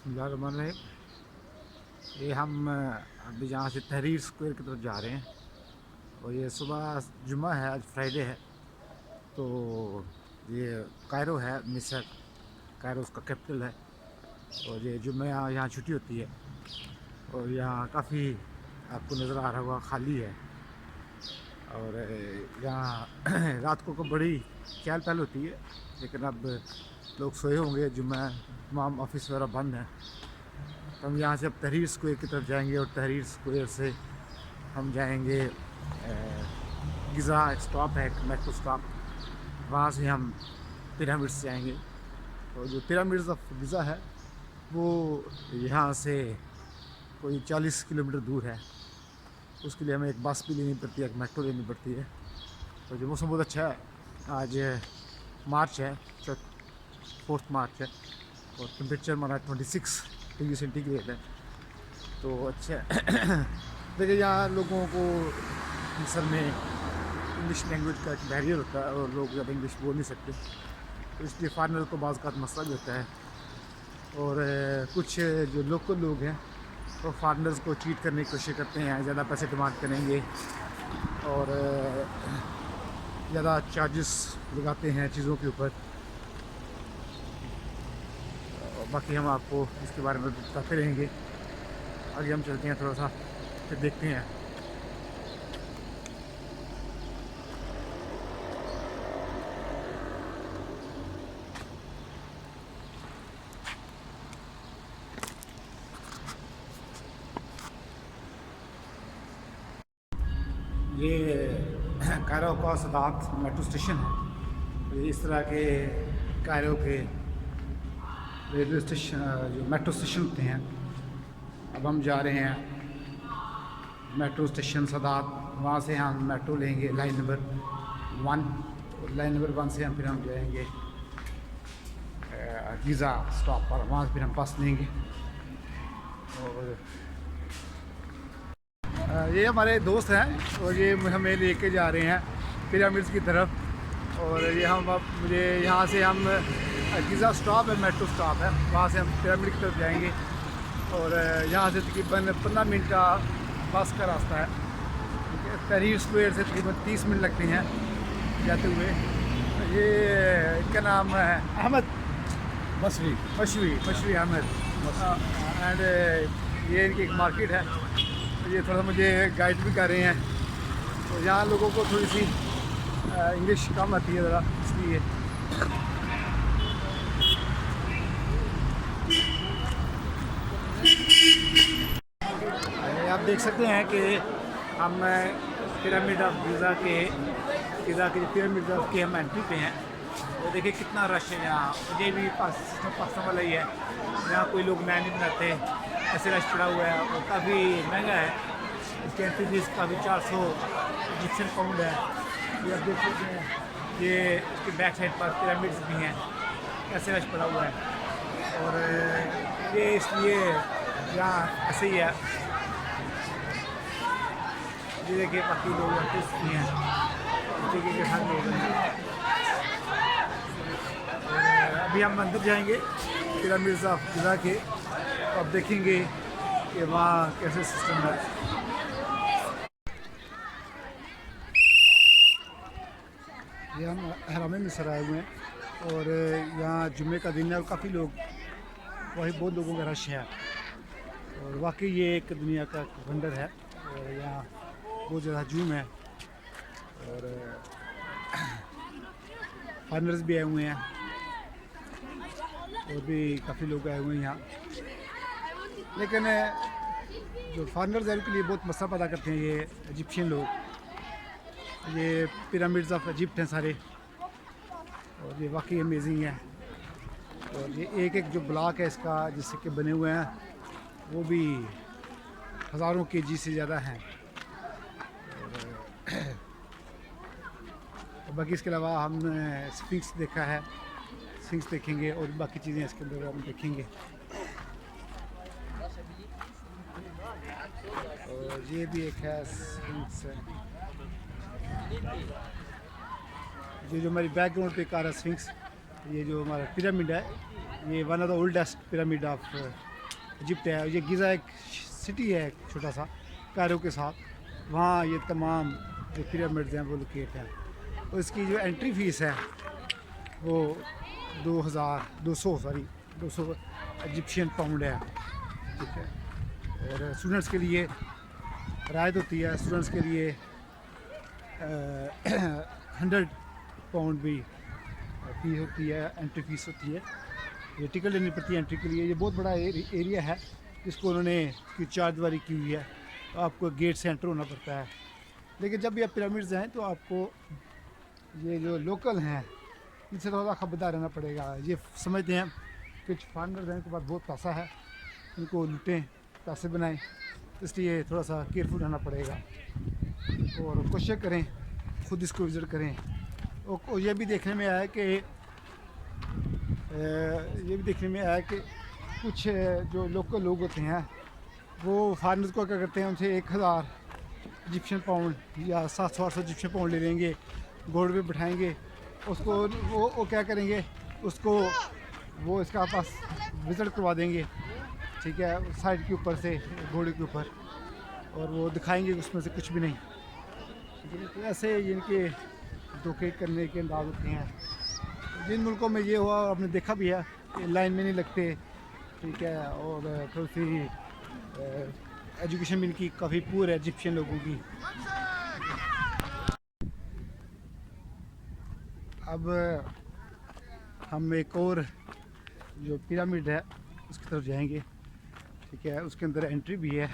बिस्मिल्लाहिर्रहमानिर्रहीम। ये हम अभी यहाँ से तहरीर स्क्वायर की तरफ जा रहे हैं और ये सुबह जुम्मा है, आज फ्राइडे है। तो ये कायरो है, मिस्र कायरो उसका कैपिटल है। और ये जुम्मे यहाँ छुट्टी होती है और यहाँ काफ़ी आपको नज़र आ रहा होगा खाली है। और यहाँ रात को बड़ी चहल पहल होती है, लेकिन अब लोग सोए होंगे, जुम्मा तमाम ऑफिस वगैरह बंद हैं। तो हम यहाँ से अब तहरीर स्क्वायर की तरफ जाएंगे और तहरीर स्क्वायर से हम जाएंगे गिज़ा, एक स्टॉप है, एक मेट्रो स्टॉप, वहाँ से हम पिरामिड्स जाएंगे। और जो पिरामिड्स ऑफ गिज़ा है वो यहाँ से कोई 40 किलोमीटर दूर है। उसके लिए हमें एक बस भी लेनी पड़ती है, एक मेट्रो लेनी पड़ती है। तो जो मौसम बहुत अच्छा है, आज मार्च है, 4 मार्च है और टेम्परेचर हमारा 26 डिग्री सेंटीग्रेड है। तो अच्छा देखिए, यहाँ लोगों को मिस्र में इंग्लिश लैंग्वेज का एक बैरियर होता है और लोग ज़्यादा इंग्लिश बोल नहीं सकते, तो इसलिए फॉरेनर को बाज़ का मसला भी होता है। और कुछ जो लोकल लोग हैं वो फॉरेनर्स को चीट करने की कोशिश करते हैं, ज़्यादा पैसे डिमांड करेंगे और ज़्यादा चार्जेस लगाते हैं चीज़ों के ऊपर। बाकी हम आपको इसके बारे में बताते रहेंगे। आगे हम चलते हैं, थोड़ा सा फिर देखते हैं। ये कायरो का सदात मेट्रो स्टेशन है। ये इस तरह के कायरो के रेलवे स्टेशन, जो मेट्रो स्टेशन होते हैं। अब हम जा रहे हैं मेट्रो स्टेशन सदात, वहाँ से हम मेट्रो लेंगे लाइन नंबर 1। लाइन नंबर 1 से फिर हम जाएंगे गीज़ा स्टॉप पर, वहाँ से फिर हम बस लेंगे। और ये हमारे दोस्त हैं और ये हमें लेके जा रहे हैं पिरामिड्स की तरफ। और ये हम अब मुझे यहाँ से हम गीज़ा स्टॉप है, मेट्रो स्टॉप है, वहाँ से हम पिरामिड की तरफ जाएंगे। और यहाँ से तकरीबन 15 मिनट का बस का रास्ता है। तहरीर स्क्वायर से तकरीबन 30 मिनट लगते हैं जाते हुए। ये इनका नाम है अहमद मशवी अहमद। एंड ये इनकी एक मार्केट है, ये थोड़ा मुझे गाइड भी कर रहे हैं। तो यहाँ लोगों को थोड़ी सी इंग्लिश कम आती है ज़रा, इसलिए आप देख सकते हैं कि हम पिरामिड ऑफ गिज़ा के जो पिरामिड ऑफ के हम एंट्री पे हैं। तो देखिए कितना रश है यहाँ। मुझे भी पाकिस्तान वाला ही है, यहाँ कोई लोग नया नहीं बनाते, ऐसे रश पड़ा हुआ है और काफ़ी महंगा है। इसकी एंट्री फीस काफ़ी 400 इजिप्शियन पाउंड है। ये आप देख सकते हैं, ये इसके बैक साइड पर पिरामिड्स भी हैं, ऐसे रश पड़ा हुआ है। और ये इसलिए यहाँ ऐसे ही है। ये देखिए बाकी लोग आर्टिस्ट भी हैं, तरीके के साथ लोग हैं। अभी हम अंदर जाएंगे पिरामिड्स ऑफ गिज़ा के, तो अब देखेंगे कि वहाँ कैसे सिस्टम है। ये हम अहराम में मिस्र आए हुए हैं और यहाँ जुम्मे का दिन है और काफ़ी लोग, वही बहुत लोगों का रश है। और वाकई ये एक दुनिया का वंडर है और यहाँ बहुत ज़्यादा जूम है और फॉरेनर्स भी आए हुए हैं और भी काफ़ी लोग आए हुए हैं यहाँ। लेकिन जो फॉरेनर्स हैं उनके लिए बहुत मसला पैदा करते हैं ये इजिप्शियन लोग। ये पिरामिड्स ऑफ इजिप्ट हैं सारे और ये वाकई अमेजिंग है। और ये एक एक जो ब्लॉक है इसका, जिससे कि बने हुए हैं, वो भी हज़ारों केजी से ज़्यादा हैं। और बाकी इसके अलावा हमने स्फिंक्स देखा है, स्फिंक्स देखेंगे और बाकी चीज़ें इसके अंदर हम देखेंगे। और ये भी एक है स्फिंक्स है, ये जो हमारी बैकग्राउंड पे आ रहा है स्फिंक्स। ये जो हमारा पिरामिड है, ये one of the oldest pyramid of Egypt है। ये गीज़ा एक सिटी है, एक छोटा सा कायरो के साथ, वहाँ ये तमाम जो पिरामिड्स हैं वो लोकेट हैं। तो इसकी जो एंट्री फ़ीस है वो 200 इजिप्शियन पाउंड है, ठीक है। और स्टूडेंट्स के लिए रायत होती है, स्टूडेंट्स के लिए 100 पाउंड भी फीस होती है, एंट्री फीस होती है। ये टिकट लेनी पड़ती है एंट्री के लिए। ये बहुत बड़ा एरिया है जिसको उन्होंने इसकी चारदीवारी की हुई है, तो आपको गेट से एंटर होना पड़ता है। लेकिन जब भी आप पिरामिड्स हैं तो आपको ये जो लोकल हैं इनसे थोड़ा खबरदार रहना पड़ेगा। ये समझते हैं कुछ फार्मर्स हैं, इनके पास बहुत पैसा है, इनको लूटें, पैसे बनाएं, इसलिए थोड़ा सा केयरफुल रहना पड़ेगा और कोशिश करें खुद इसको विज़िट करें। और ये भी देखने में आया कि कुछ जो लोकल लोग होते हैं वो फार्मर्स को क्या करते हैं, उनसे 1000 इजिप्शियन पाउंड या 700-800 इजिप्शियन पाउंड ले लेंगे, घोड़े पे बिठाएंगे उसको, वो क्या करेंगे उसको, वो इसका पास विज़िट करवा देंगे, ठीक है, साइड के ऊपर से घोड़े के ऊपर, और वो दिखाएंगे उसमें से कुछ भी नहीं, ठीक है। तो ऐसे इनके धोखे करने के अंदाज होते हैं। जिन मुल्कों में ये हुआ आपने देखा भी है कि लाइन में नहीं लगते, ठीक है, और थोड़ी सी एजुकेशन भी इनकी काफ़ी पुअर है इजिप्शियन लोगों की। अब हम एक और जो पिरामिड है उसकी तरफ जाएंगे, ठीक है। उसके अंदर एंट्री भी है,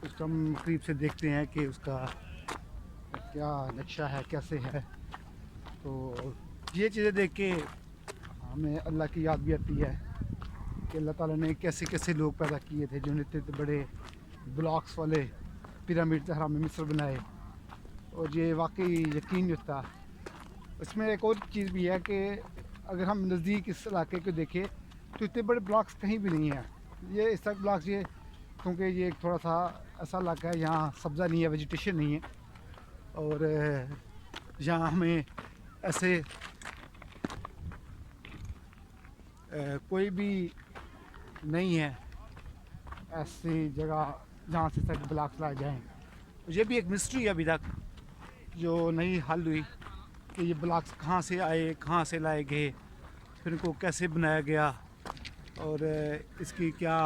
उसको हम करीब से देखते हैं कि उसका क्या नक्शा है, कैसे है। तो ये चीज़ें देख के हमें अल्लाह की याद भी आती है कि अल्लाह ताला ने कैसे कैसे लोग पैदा किए थे जो इतने बड़े ब्लॉक्स वाले पिरामिड अहराम में मिस्र बनाए, और ये वाकई यकीन नहीं होता। इसमें एक और चीज़ भी है कि अगर हम नज़दीक इस इलाके को देखें तो इतने बड़े ब्लॉक्स कहीं भी नहीं है। ये इस तरह ब्लॉक्स ये क्योंकि ये एक थोड़ा सा ऐसा इलाका है यहाँ सब्ज़ा नहीं है, वेजिटेशन नहीं है, और यहाँ हमें ऐसे कोई भी नहीं है ऐसी जगह जहाँ से सारे ब्लॉक्स लाए जाएँ। ये भी एक मिस्ट्री है अभी तक जो नहीं हल हुई कि ये ब्लॉक्स कहाँ से आए, कहाँ से लाए गए, फिर इनको कैसे बनाया गया, और इसकी क्या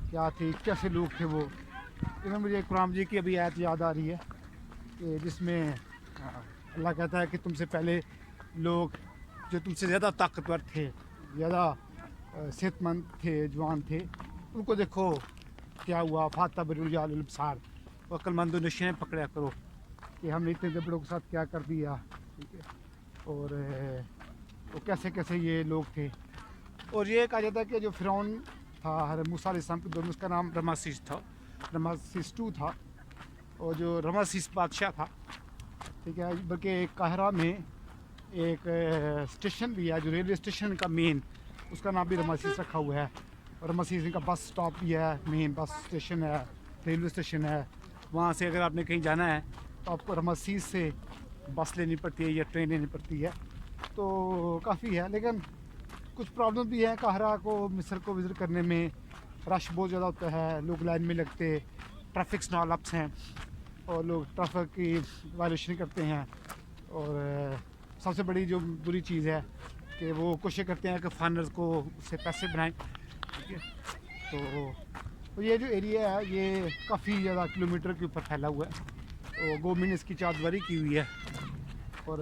क्या थी, कैसे लोग थे वो। इसमें मुझे कुरान जी की अभी आयत याद आ रही है कि जिसमें अल्लाह कहता है कि तुमसे पहले लोग जो तुमसे ज़्यादा ताकतवर थे, ज़्यादा सेहतमंद थे, जवान थे, उनको देखो क्या हुआ, फाता बरुलसार, अक्लमंदो नशे पकड़ा करो कि हमने इतने बड़ों के साथ क्या कर दिया, ठीक है। और वो कैसे कैसे ये लोग थे। और ये कहा जाता है कि जो फ़िरौन था मूसा अलैहिस्सलाम के दौर में, उसका नाम रमासिस था, रमासिस 2 था, और जो रमासिस बादशाह था, ठीक है। बल्कि काहिरा में एक स्टेशन भी है, जो रेलवे स्टेशन का मेन, उसका नाम भी रमासिस रखा हुआ है, और रमासिस का बस स्टॉप भी है, मेन बस स्टेशन है, रेलवे स्टेशन है। वहाँ से अगर आपने कहीं जाना है तो आपको रमासिस से बस लेनी पड़ती है या ट्रेन लेनी पड़ती है, तो काफ़ी है। लेकिन कुछ प्रॉब्लम भी है काहिरा को, मिस्र को विज़िट करने में। रश बहुत ज़्यादा होता है, लोग लाइन में लगते, ट्रैफिक स्नॉल अप्स हैं और लोग ट्रैफिक की वायलेशन करते हैं। और सबसे बड़ी जो बुरी चीज़ है कि वो कोशिश करते हैं कि फार्मर्स को उससे पैसे बनाएं, ठीक है। तो ये जो एरिया है ये काफ़ी ज़्यादा किलोमीटर के ऊपर फैला हुआ है, और गवर्नमेंट ने इसकी चारदीवारी की हुई है, और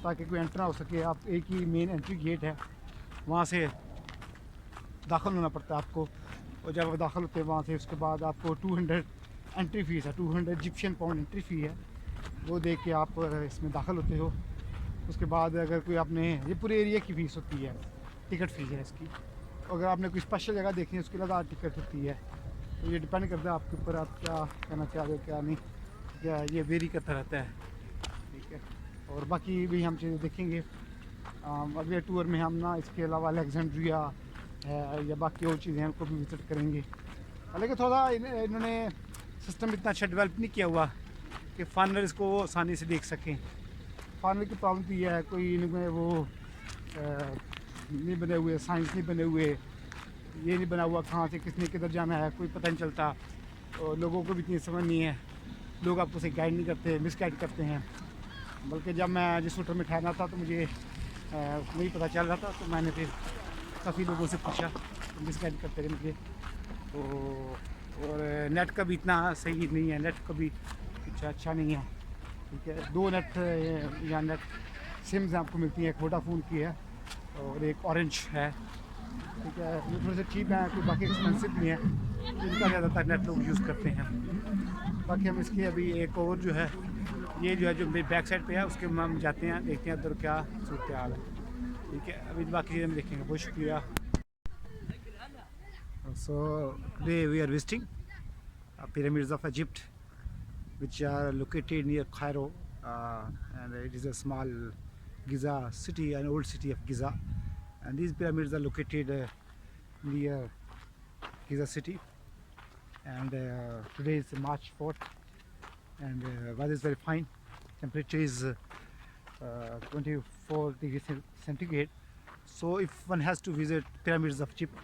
ताकि कोई एंटर ना हो सके। आप एक ही मेन एंट्री गेट है, वहाँ से दाखिल होना पड़ता है आपको, और जब आप दाखिल होते हैं वहाँ से, उसके बाद आपको 200 एंट्री फ़ीस है, 200 इजिप्शियन पाउंड एंट्री फ़ी है, वो दे के आप इसमें दाखिल होते हो। उसके बाद अगर कोई आपने, ये पूरे एरिया की फ़ीस होती है, टिकट फ़ीस है इसकी। अगर आपने कोई स्पेशल जगह देखनी है उसके लिए ज़्यादा टिकट होती है। तो ये डिपेंड करता है आपके ऊपर, आप क्या करना चाह रहे हो क्या नहीं, क्या ये वेरी करता रहता है, ठीक है। और बाकी भी हम चीज़ें देखेंगे अगले टूर में। हम ना इसके अलावा अलेक्जेंड्रिया है या बाकी और चीज़ें हैं उनको भी विज़िट करेंगे। हालांकि थोड़ा इन्होंने सिस्टम इतना अच्छा डेवलप नहीं किया हुआ कि फार्मर्स को आसानी से देख सकें। फार्मर की प्रॉब्लम भी है, कोई इनमें वो नहीं बने हुए, साइंस नहीं बने हुए, ये नहीं बना हुआ कहाँ से किसने किधर जाना है, कोई पता नहीं चलता, और लोगों को भी इतनी समझ नहीं है, लोग आपको से गाइड नहीं करते, मिसगाइड करते हैं। बल्कि जब मैं जिस होटल में ठहरना था तो मुझे नहीं पता चल रहा था, तो मैंने फिर काफ़ी लोगों से पूछा, तो मिसगाइड करते रहे मुझे। तो और नेट का भी इतना सही नहीं है, नेट का भी कुछ अच्छा नहीं है, ठीक है। दो नेट या नेट सिम्स आपको मिलती हैं, एक वोडाफोन की है और एक ऑरेंज है, ठीक है। ये थोड़े से चीप हैं, कोई बाकी एक्सपेंसिव नहीं है, इनका ज़्यादातर नेट लोग यूज़ करते हैं। बाकी हम इसकी अभी एक और जो है, ये जो है जो मेरी बैक साइड पे है, उसके हम जाते हैं, देखते हैं अंदर क्या सूरत हाल है, ठीक है। अभी बाकी चीज़ें हम देखेंगे। बहुत शुक्रिया। So today we are visiting pyramids of Egypt, which are located near Cairo, and it is a small Giza city, an old city of Giza, and these pyramids are located near Giza city. And today is March 4th, and weather is very fine. Temperature is 24 degrees centigrade. So if one has to visit pyramids of Egypt,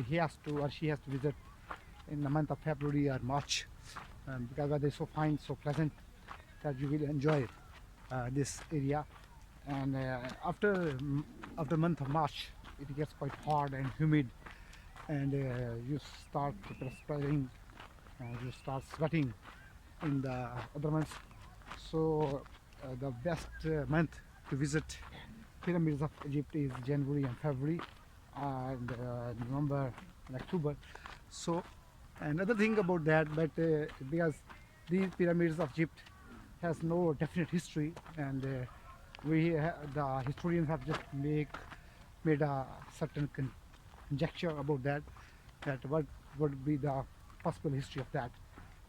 he has to or she has to visit in the month of February or March, because weather is so fine, so pleasant, that you will enjoy this area. And after month of March, it gets quite hot and humid, and you start perspiring, you start sweating in the other months. So the best month to visit pyramids of Egypt is January and February, and November and October. So another thing about that, but because these pyramids of Egypt has no definite history, and the historians have just made a certain conjecture about that, that what would be the possible history of that.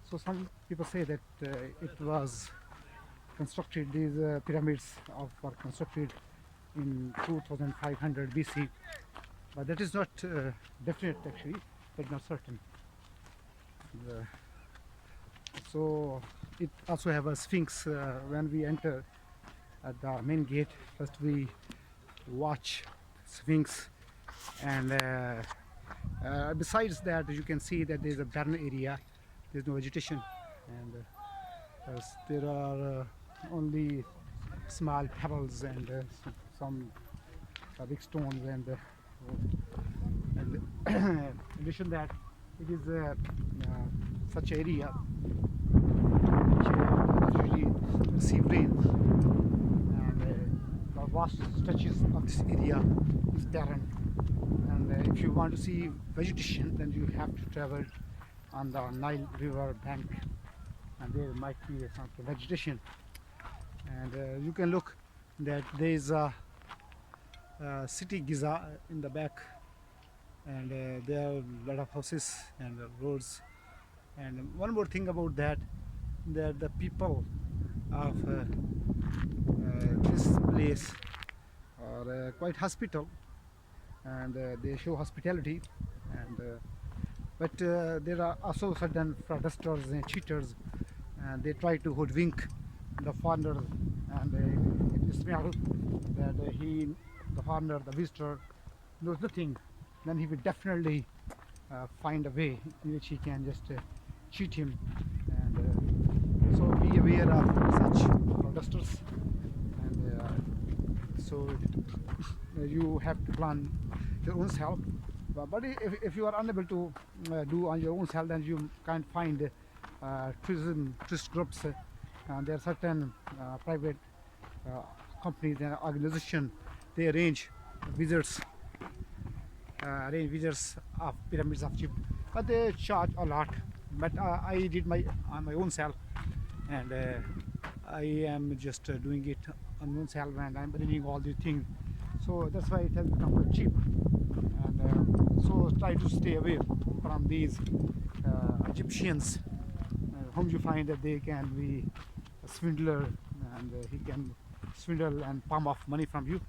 So some people say that it was constructed, these pyramids were constructed in 2500 BC, but that is not definite actually, but not certain. Uh, so it also have a sphinx. When we enter at the main gate, first we watch sphinx, and besides that you can see that there is a barren area, there is no vegetation, and there are only small pebbles and some big stones, and in addition that it is such area which usually receive rains, and the vast stretches of this area is barren, and if you want to see vegetation, then you have to travel on the Nile river bank, and there might be some vegetation. And you can look that there is a city Giza in the back, and there are a lot of houses and roads. And one more thing about that, that the people of this place are quite hospitable, and they show hospitality, and but there are also certain fraudsters and cheaters, and they try to hoodwink the foreigner, and if you smell that the foreigner, the visitor knows nothing, then he will definitely find a way in which he can just cheat him, and so be aware of such fraudsters, and so you have to plan your own self. But if you are unable to do on your own self, then you can find tourist groups. There are certain private companies and organizations, they arrange visits of pyramids of Egypt, but they charge a lot. But I did on my own self, and I am just doing it on my own self, and I'm arranging all these things. So that's why it has become quite cheap, and so try to stay away from these Egyptians, whom you find that they can be a swindler, and he can swindle and palm off money from you.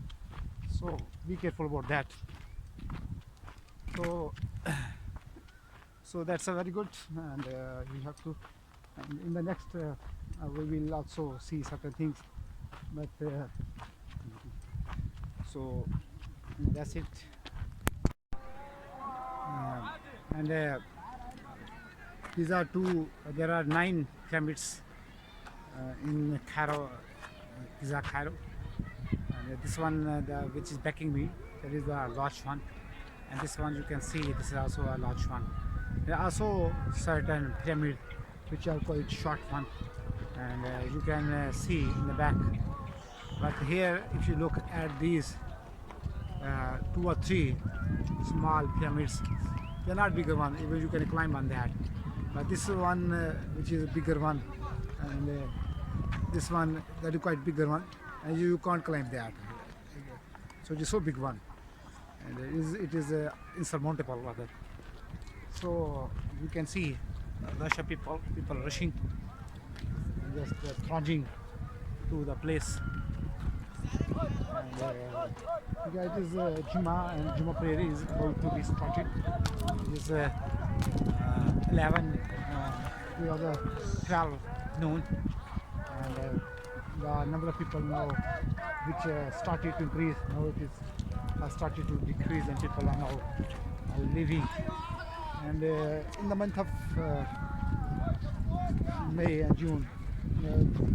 So be careful about that. So so that's a very good, and we have to, and in the next we will also see certain things, but so that's it. And these are two. There are 9 pyramids in Cairo, Giza, Cairo. And this one, which is backing me, that is a large one. And this one you can see, this is also a large one. There are also certain pyramids which are quite short one, and you can see in the back. But here, if you look at these 2 or 3 small pyramids, they're not bigger one. Even you can climb on that. But this one, which is a bigger one, and this one that is quite bigger one, and you can't climb that. So it's so big one, and it is insurmountable rather. So you can see rush of people rushing, just thronging to the place. And yeah, it is Juma, and Juma prayer is about to be started. It is 11 to the 12 noon, and the number of people now which started to increase, now it is started to decrease, and people are now leaving. And in the month of May and June,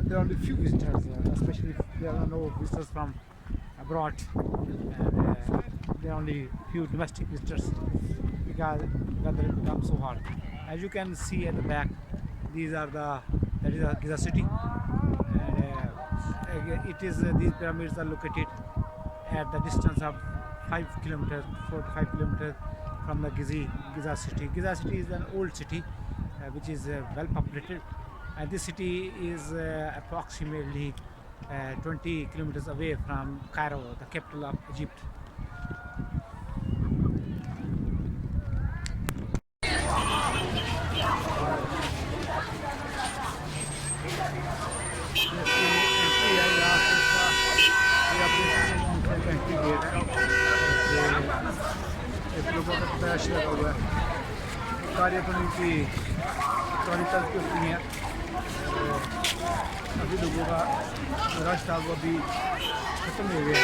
there are only few visitors, especially if there are no visitors from abroad, and there are only few domestic visitors because weather becomes so hot. As you can see at the back, these are that is the Giza city, and it is these pyramids are located at the distance of 5 kilometers, 4 to 5 kilometers from the Giza city. Giza city is an old city which is well populated, and this city is approximately 20 kilometers away from Cairo, the capital of Egypt. लगा हुआ है, कार्यक्रम की चल चुकी हैं। अभी लोगों का रश था वो अभी खत्म हो गया।